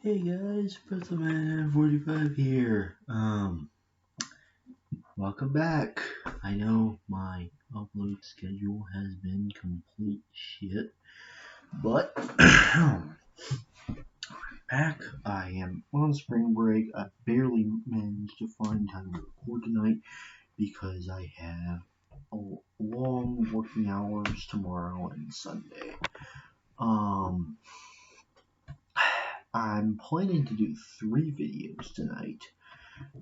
Hey guys, PretzlMan45 here. Welcome back. I know my upload schedule has been complete shit, but back. I am on spring break. I barely managed to find time to record tonight because I have long working hours tomorrow and Sunday. I'm planning to do 3 videos tonight.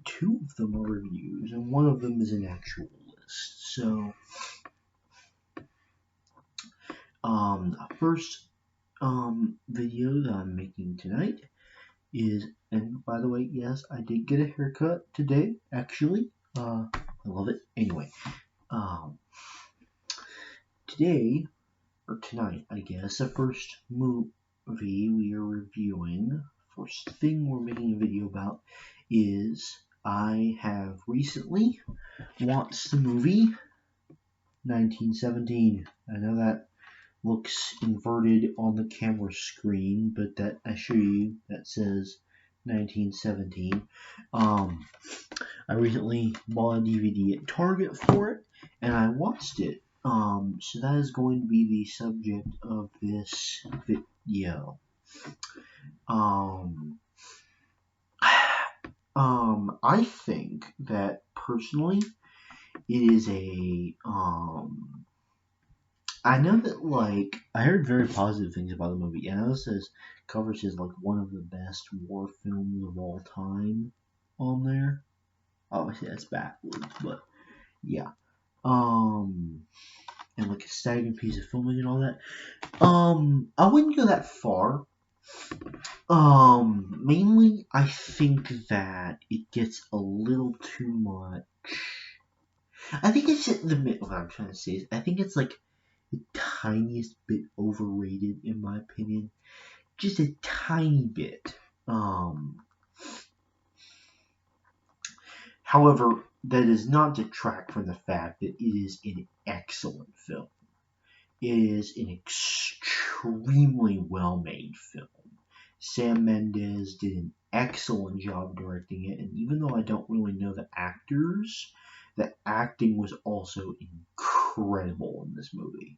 2 of them are reviews, and 1 of them is an actual list. So, the first video that I'm making tonight is, and by the way, yes, I did get a haircut today, actually. I love it. Anyway, today, or tonight, I guess, the first movie we are reviewing, first thing we're making a video about, is I have recently watched the movie 1917. I know that looks inverted on the camera screen, but that I assure you that says 1917. I recently bought a DVD at Target for it, and I watched it. So that is going to be the subject of this video. I think that personally, it is a I know that, like, I heard very positive things about the movie. I know it says covers is like one of the best war films of all time on there. Obviously that's backwards, but yeah. And like a staggering piece of filming and all that. I wouldn't go that far. Mainly I think that it gets a little too much. I think it's at the what I'm trying to say is I think it's like the tiniest bit overrated in my opinion. Just a tiny bit. However, that does not detract from the fact that it is an excellent film. It is an extremely well-made film. Sam Mendes did an excellent job directing it, and even though I don't really know the actors, the acting was also incredible in this movie.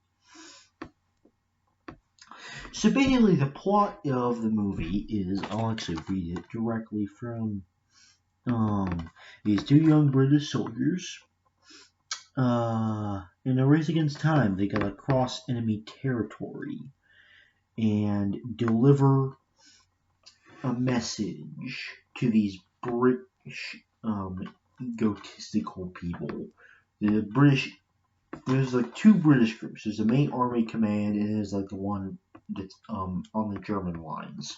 So basically, the plot of the movie is, I'll actually read it directly from these 2 young British soldiers. In a race against time, they gotta cross enemy territory and deliver a message to these British egotistical people. The British, there's like 2 British groups. There's the main army command, and there's like the one that's on the German lines.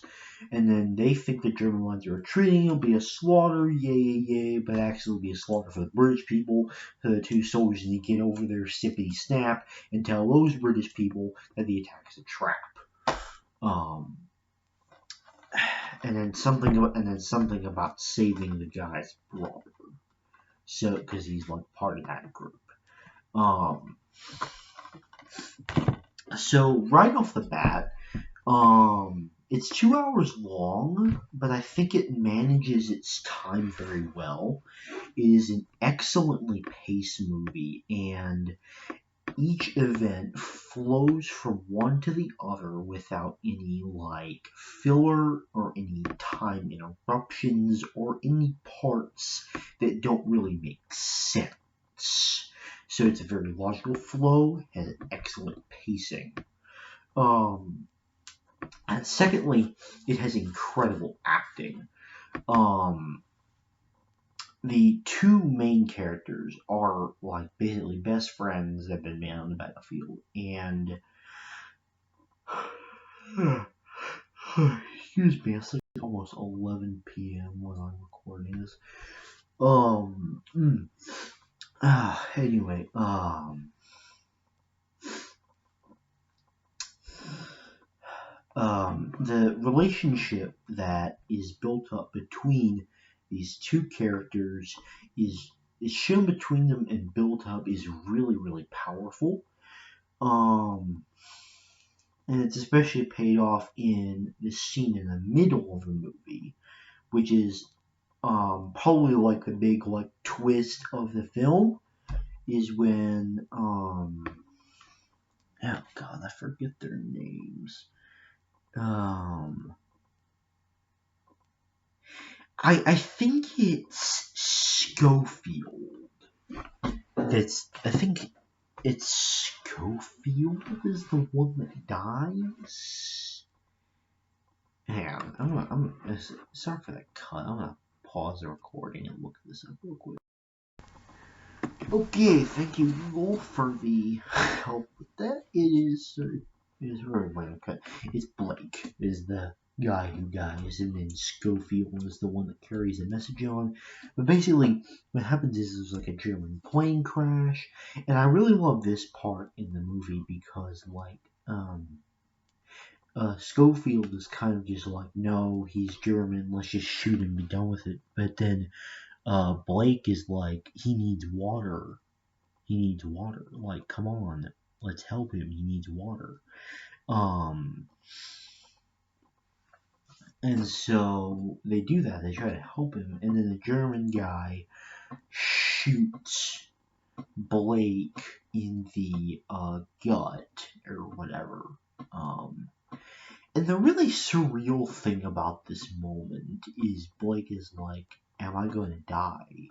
And then they think the German lines are retreating. It'll be a slaughter, yay, but actually it'll be a slaughter for the British people. So the 2 soldiers need to get over their sippity snap and tell those British people that the attack is a trap. And then something about saving the guy's brother. So, because he's like part of that group. So right off the bat, it's 2 hours long, but I think it manages its time very well. It is an excellently paced movie, and each event flows from one to the other without any like filler or any time interruptions or any parts that don't really make sense. So it's a very logical flow, has excellent pacing. And secondly, it has incredible acting. The 2 main characters are like basically best friends that have been met on the battlefield, and excuse me, it's like almost 11 p.m. when I'm recording this. Anyway, the relationship that is built up between these 2 characters is shown between them and built up is really, really powerful. And it's especially paid off in this scene in the middle of the movie, which is probably like the big like twist of the film, is when oh god, I forget their names. I think it's Schofield. I think it's Schofield is the one that dies. Hang on, sorry for that cut. I'm gonna pause the recording and look this up real quick. Okay, thank you, Google, for the help with that. It is very minor cut. It's Blake is the guy who dies, and then Schofield is the one that carries the message on. But basically, what happens is there's like a German plane crash, and I really love this part in the movie because Schofield is kind of just like, no, he's German, let's just shoot him, be done with it. But then Blake is like, he needs water. He needs water. Like, come on, let's help him. He needs water. And so they do that. They try to help him, and then the German guy shoots Blake in the gut or whatever. And the really surreal thing about this moment is Blake is like, am I going to die?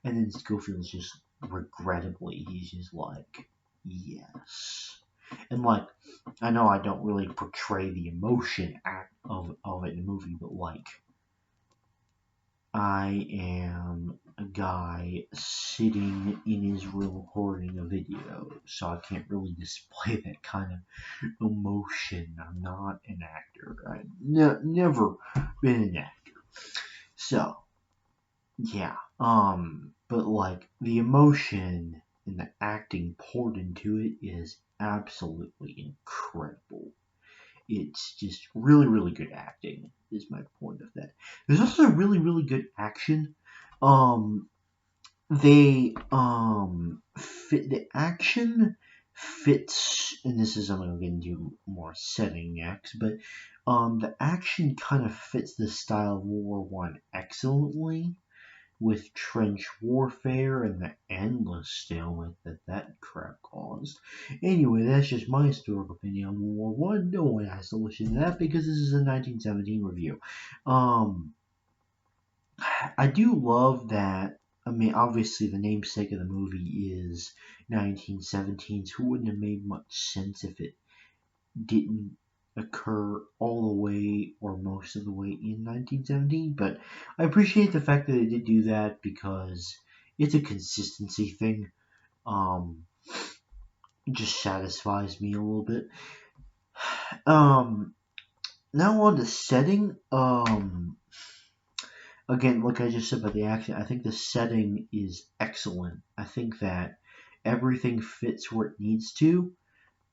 And then Schofield's just regrettably, he's just like, yes. And like, I know I don't really portray the emotion of it in the movie, but like, I am a guy sitting in his room recording a video, so I can't really display that kind of emotion. I'm not an actor. I've never been an actor. So, yeah. But like, the emotion and the acting poured into it is absolutely incredible. It's just really, really good acting, is my point of that. There's also really, really good action. They fit the action fits, and this is I'm gonna get into more setting next, but the action kind of fits the style of World War One excellently, with trench warfare and the endless stalemate that crap caused. Anyway, that's just my historical opinion on World War One. No one has to listen to that because this is a 1917 review. I do love that. I mean, obviously, the namesake of the movie is 1917, so it wouldn't have made much sense if it didn't occur all the way or most of the way in 1917. But I appreciate the fact that they did do that because it's a consistency thing. It just satisfies me a little bit. Now on the setting. Again, like I just said about the action, I think the setting is excellent. I think that everything fits where it needs to.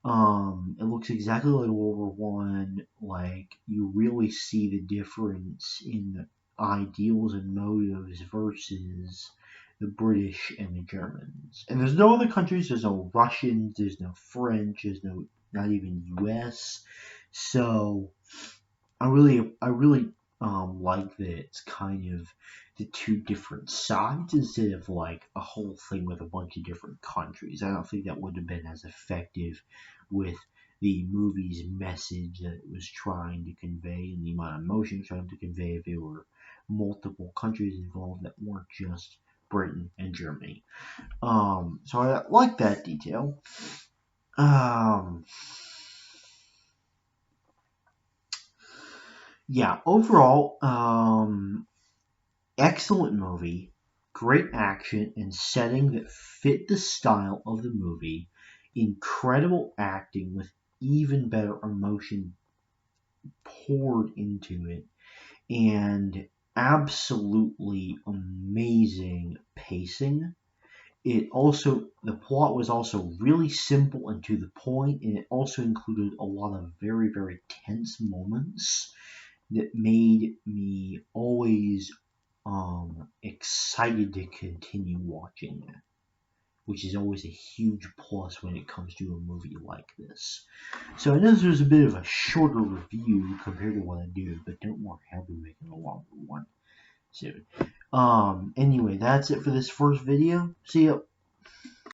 It looks exactly like World War One. Like, you really see the difference in the ideals and motives versus the British and the Germans. And there's no other countries. There's no Russians. There's no French. There's not even U.S. So I really like that it's kind of the two different sides instead of like a whole thing with a bunch of different countries. I don't think that would have been as effective with the movie's message that it was trying to convey and the amount of emotion trying to convey if there were multiple countries involved that weren't just Britain and Germany. So I like that detail. Yeah, overall, excellent movie, great action and setting that fit the style of the movie, incredible acting with even better emotion poured into it, and absolutely amazing pacing. The plot was also really simple and to the point, and it also included a lot of very, very tense moments that made me always excited to continue watching it. which is always a huge plus when it comes to a movie like this. So I know this was a bit of a shorter review compared to what I do, but don't worry, I'll be making a longer one soon. Anyway, that's it for this first video. See ya.